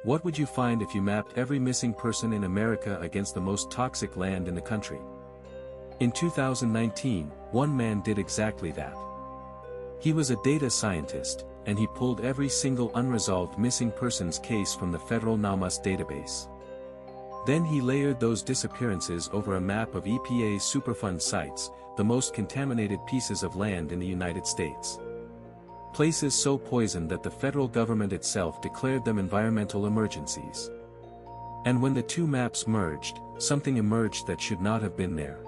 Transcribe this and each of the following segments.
What would you find if you mapped every missing person in America against the most toxic land in the country? In 2019, one man did exactly that. He was a data scientist, and he pulled every single unresolved missing persons case from the federal NAMUS database. Then he layered those disappearances over a map of EPA's Superfund sites, the most contaminated pieces of land in the United States. Places so poisoned that the federal government itself declared them environmental emergencies. And when the two maps merged, something emerged that should not have been there.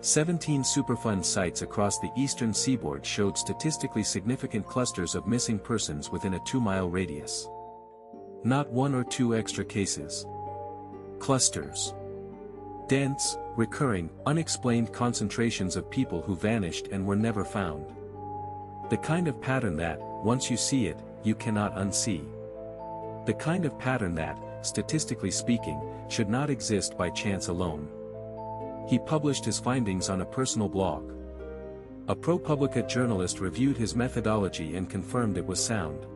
17 Superfund sites across the eastern seaboard showed statistically significant clusters of missing persons within a 2-mile radius. Not one or two extra cases. Clusters. Dense, recurring, unexplained concentrations of people who vanished and were never found. The kind of pattern that, once you see it, you cannot unsee. The kind of pattern that, statistically speaking, should not exist by chance alone. He published his findings on a personal blog. A ProPublica journalist reviewed his methodology and confirmed it was sound.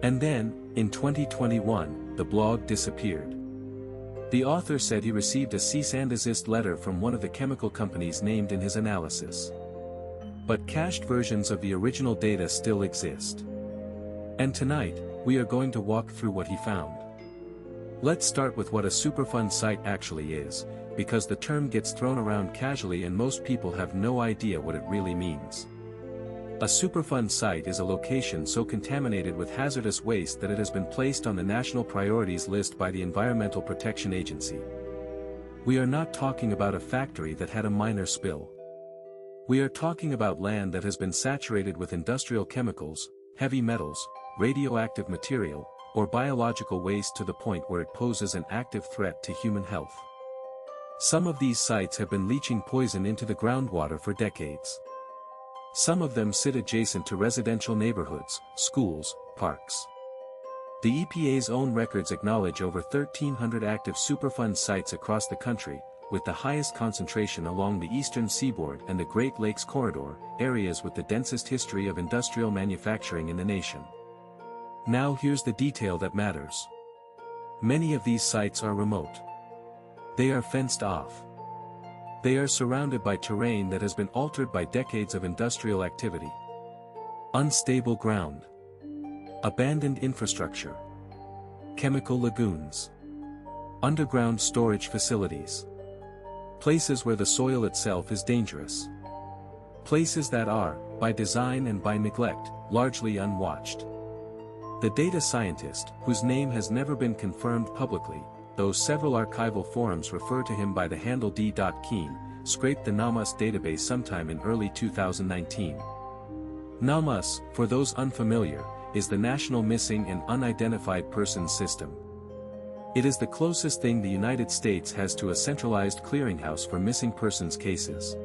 And then, in 2021, the blog disappeared. The author said he received a cease and desist letter from one of the chemical companies named in his analysis. But cached versions of the original data still exist. And tonight, we are going to walk through what he found. Let's start with what a Superfund site actually is, because the term gets thrown around casually and most people have no idea what it really means. A Superfund site is a location so contaminated with hazardous waste that it has been placed on the national priorities list by the Environmental Protection Agency. We are not talking about a factory that had a minor spill. We are talking about land that has been saturated with industrial chemicals, heavy metals, radioactive material, or biological waste to the point where it poses an active threat to human health. Some of these sites have been leaching poison into the groundwater for decades. Some of them sit adjacent to residential neighborhoods, schools, parks. The EPA's own records acknowledge over 1,300 active Superfund sites across the country, with the highest concentration along the eastern seaboard and the Great Lakes Corridor, areas with the densest history of industrial manufacturing in the nation. Now here's the detail that matters. Many of these sites are remote. They are fenced off. They are surrounded by terrain that has been altered by decades of industrial activity. Unstable ground. Abandoned infrastructure. Chemical lagoons. Underground storage facilities. Places where the soil itself is dangerous. Places that are, by design and by neglect, largely unwatched. The data scientist, whose name has never been confirmed publicly, though several archival forums refer to him by the handle d.keen, scraped the NAMUS database sometime in early 2019. NAMUS, for those unfamiliar, is the National Missing and Unidentified Persons System. It is the closest thing the United States has to a centralized clearinghouse for missing persons cases.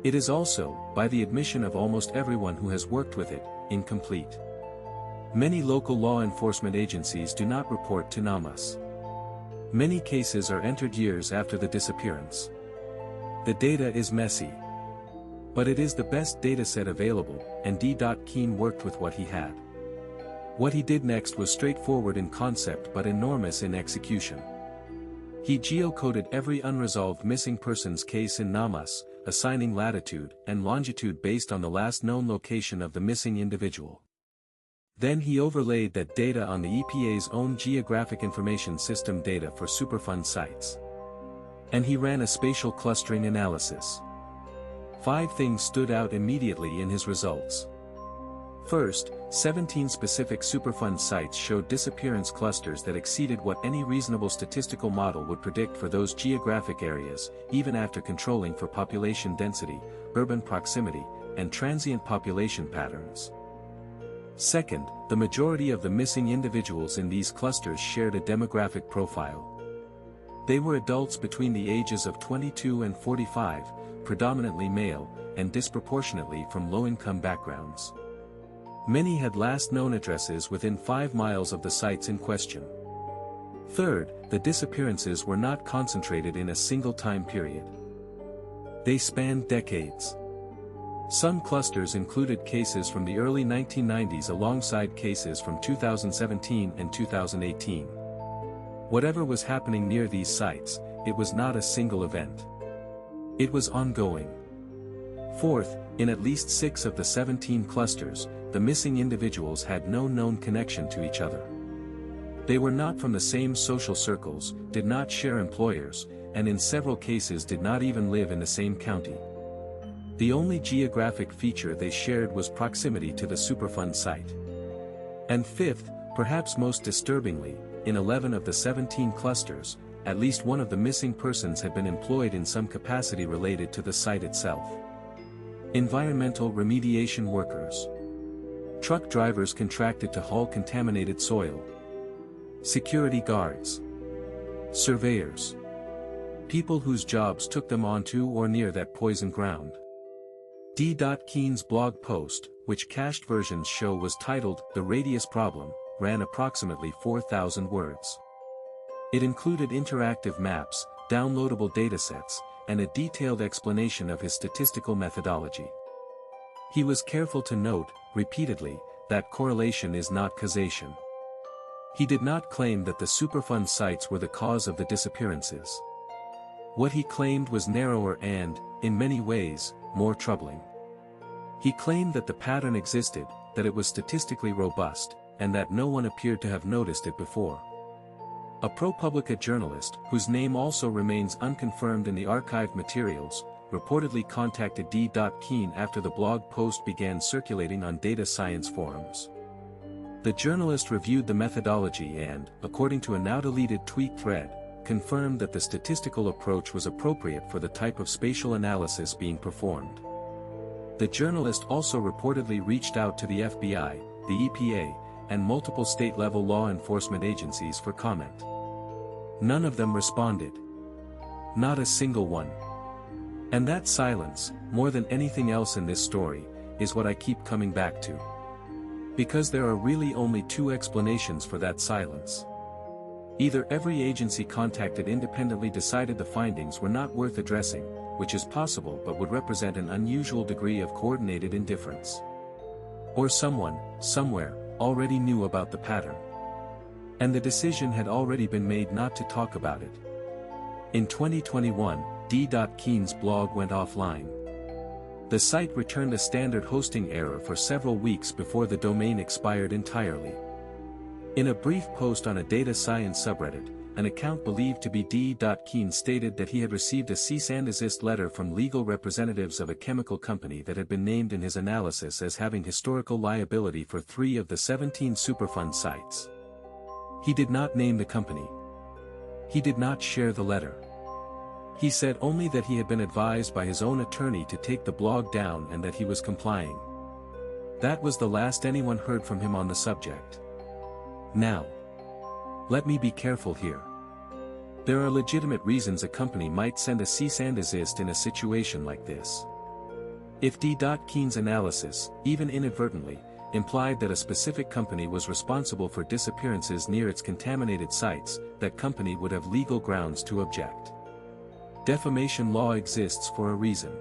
It is also, by the admission of almost everyone who has worked with it, incomplete. Many local law enforcement agencies do not report to NAMUS. Many cases are entered years after the disappearance. The data is messy. But it is the best dataset available, and D.Keen worked with what he had. What he did next was straightforward in concept but enormous in execution. He geocoded every unresolved missing persons case in NAMUS, assigning latitude and longitude based on the last known location of the missing individual. Then he overlaid that data on the EPA's own Geographic Information System data for Superfund sites. And he ran a spatial clustering analysis. 5 things stood out immediately in his results. First, 17 specific Superfund sites showed disappearance clusters that exceeded what any reasonable statistical model would predict for those geographic areas, even after controlling for population density, urban proximity, and transient population patterns. Second, the majority of the missing individuals in these clusters shared a demographic profile. They were adults between the ages of 22 and 45, predominantly male, and disproportionately from low-income backgrounds. Many had last known addresses within 5 miles of the sites in question. Third, the disappearances were not concentrated in a single time period. They spanned decades. Some clusters included cases from the early 1990s alongside cases from 2017 and 2018. Whatever was happening near these sites, it was not a single event. It was ongoing. Fourth, in at least 6 of the 17 clusters, the missing individuals had no known connection to each other. They were not from the same social circles, did not share employers, and in several cases did not even live in the same county. The only geographic feature they shared was proximity to the Superfund site. And fifth, perhaps most disturbingly, in 11 of the 17 clusters, at least one of the missing persons had been employed in some capacity related to the site itself. Environmental remediation workers. Truck drivers contracted to haul contaminated soil. Security guards. Surveyors. People whose jobs took them onto or near that poison ground. D. Keen's blog post, which cached versions show was titled "The Radius Problem," ran approximately 4,000 words. It included interactive maps, downloadable datasets, and a detailed explanation of his statistical methodology. He was careful to note, repeatedly, that correlation is not causation. He did not claim that the Superfund sites were the cause of the disappearances. What he claimed was narrower and, in many ways, more troubling. He claimed that the pattern existed, that it was statistically robust, and that no one appeared to have noticed it before. A ProPublica journalist, whose name also remains unconfirmed in the archived materials, reportedly contacted D. Keen after the blog post began circulating on data science forums. The journalist reviewed the methodology and, according to a now-deleted tweet thread, confirmed that the statistical approach was appropriate for the type of spatial analysis being performed. The journalist also reportedly reached out to the FBI, the EPA, and multiple state-level law enforcement agencies for comment. None of them responded. Not a single one. And that silence, more than anything else in this story, is what I keep coming back to. Because there are really only 2 explanations for that silence. Either every agency contacted independently decided the findings were not worth addressing, which is possible but would represent an unusual degree of coordinated indifference. Or someone, somewhere, already knew about the pattern. And the decision had already been made not to talk about it. In 2021, D. Keen's blog went offline. The site returned a standard hosting error for several weeks before the domain expired entirely. In a brief post on a data science subreddit, an account believed to be D. Keen stated that he had received a cease and desist letter from legal representatives of a chemical company that had been named in his analysis as having historical liability for 3 of the 17 Superfund sites. He did not name the company. He did not share the letter. He said only that he had been advised by his own attorney to take the blog down and that he was complying. That was the last anyone heard from him on the subject. Now, let me be careful here. There are legitimate reasons a company might send a cease and desist in a situation like this. If D. Keen's analysis, even inadvertently, implied that a specific company was responsible for disappearances near its contaminated sites, that company would have legal grounds to object. Defamation law exists for a reason.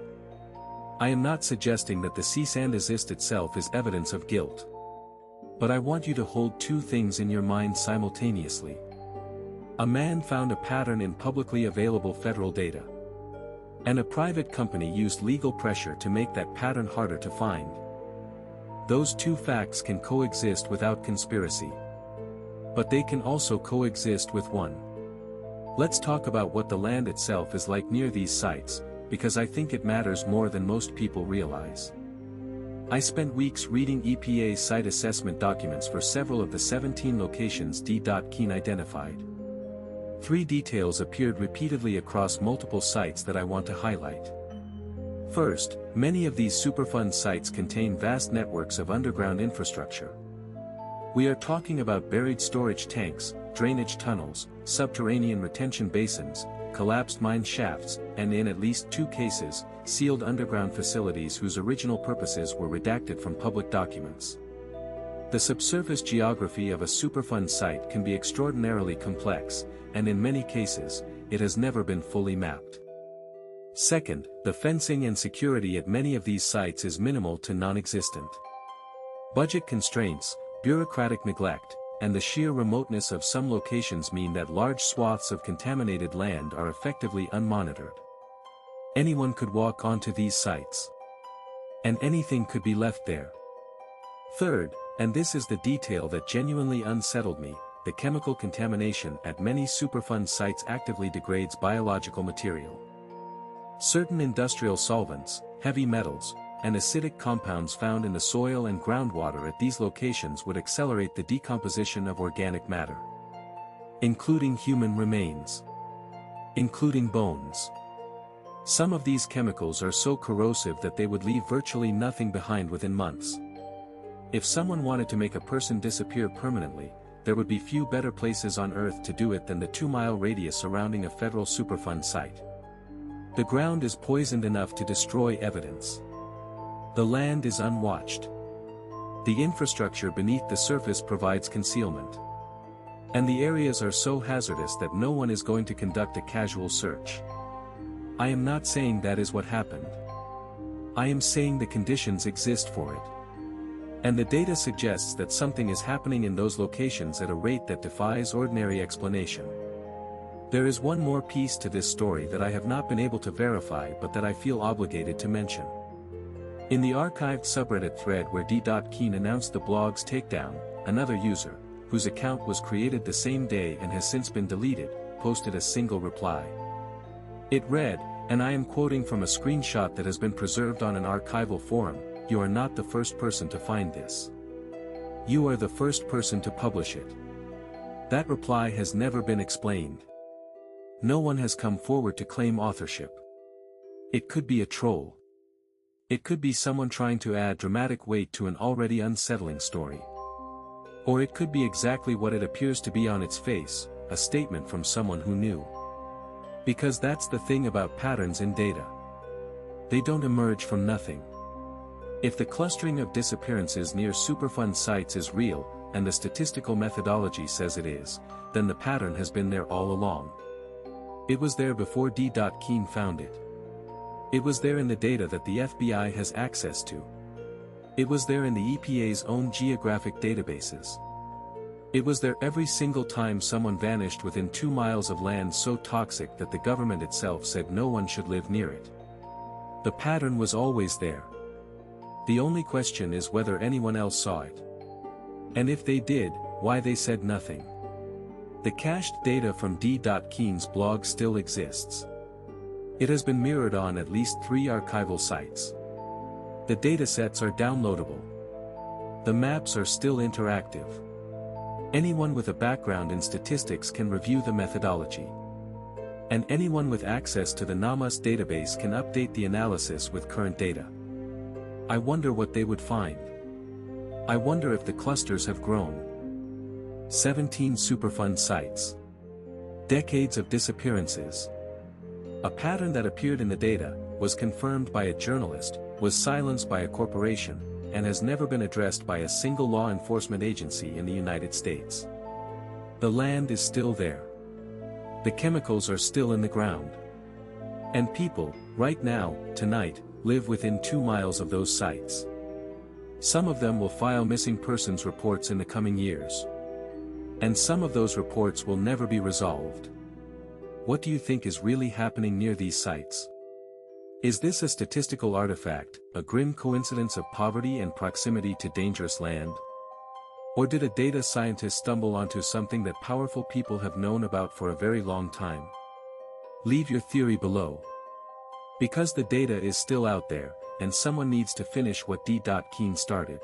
I am not suggesting that the cease and desist itself is evidence of guilt. But I want you to hold 2 things in your mind simultaneously. A man found a pattern in publicly available federal data. And a private company used legal pressure to make that pattern harder to find. Those 2 facts can coexist without conspiracy. But they can also coexist with one. Let's talk about what the land itself is like near these sites, because I think it matters more than most people realize. I spent weeks reading EPA's site assessment documents for several of the 17 locations D. Keen identified. 3 details appeared repeatedly across multiple sites that I want to highlight. First, many of these Superfund sites contain vast networks of underground infrastructure. We are talking about buried storage tanks, drainage tunnels, subterranean retention basins, collapsed mine shafts, and in at least 2 cases, sealed underground facilities whose original purposes were redacted from public documents. The subsurface geography of a Superfund site can be extraordinarily complex, and in many cases, it has never been fully mapped. Second, the fencing and security at many of these sites is minimal to non-existent. Budget constraints, bureaucratic neglect, and the sheer remoteness of some locations mean that large swaths of contaminated land are effectively unmonitored. Anyone could walk onto these sites. And anything could be left there. Third, and this is the detail that genuinely unsettled me, the chemical contamination at many Superfund sites actively degrades biological material. Certain industrial solvents, heavy metals, and acidic compounds found in the soil and groundwater at these locations would accelerate the decomposition of organic matter. Including human remains. Including bones. Some of these chemicals are so corrosive that they would leave virtually nothing behind within months. If someone wanted to make a person disappear permanently, there would be few better places on Earth to do it than the 2-mile radius surrounding a federal Superfund site. The ground is poisoned enough to destroy evidence. The land is unwatched. The infrastructure beneath the surface provides concealment. And the areas are so hazardous that no one is going to conduct a casual search. I am not saying that is what happened. I am saying the conditions exist for it. And the data suggests that something is happening in those locations at a rate that defies ordinary explanation. There is one more piece to this story that I have not been able to verify but that I feel obligated to mention. In the archived subreddit thread where D.Keen announced the blog's takedown, another user, whose account was created the same day and has since been deleted, posted a single reply. It read, and I am quoting from a screenshot that has been preserved on an archival forum, "You are not the first person to find this. You are the first person to publish it." That reply has never been explained. No one has come forward to claim authorship. It could be a troll. It could be someone trying to add dramatic weight to an already unsettling story. Or it could be exactly what it appears to be on its face, a statement from someone who knew. Because that's the thing about patterns in data. They don't emerge from nothing. If the clustering of disappearances near Superfund sites is real, and the statistical methodology says it is, then the pattern has been there all along. It was there before D.Keen found it. It was there in the data that the FBI has access to. It was there in the EPA's own geographic databases. It was there every single time someone vanished within 2 miles of land so toxic that the government itself said no one should live near it. The pattern was always there. The only question is whether anyone else saw it. And if they did, why they said nothing. The cached data from D.Keen's blog still exists. It has been mirrored on at least 3 archival sites. The datasets are downloadable. The maps are still interactive. Anyone with a background in statistics can review the methodology. And anyone with access to the NAMUS database can update the analysis with current data. I wonder what they would find. I wonder if the clusters have grown. 17 Superfund sites. Decades of disappearances. A pattern that appeared in the data, was confirmed by a journalist, was silenced by a corporation, and has never been addressed by a single law enforcement agency in the United States. The land is still there. The chemicals are still in the ground. And people, right now, tonight, live within 2 miles of those sites. Some of them will file missing persons reports in the coming years. And some of those reports will never be resolved. What do you think is really happening near these sites? Is this a statistical artifact, a grim coincidence of poverty and proximity to dangerous land? Or did a data scientist stumble onto something that powerful people have known about for a very long time? Leave your theory below. Because the data is still out there, and someone needs to finish what D.Keen started.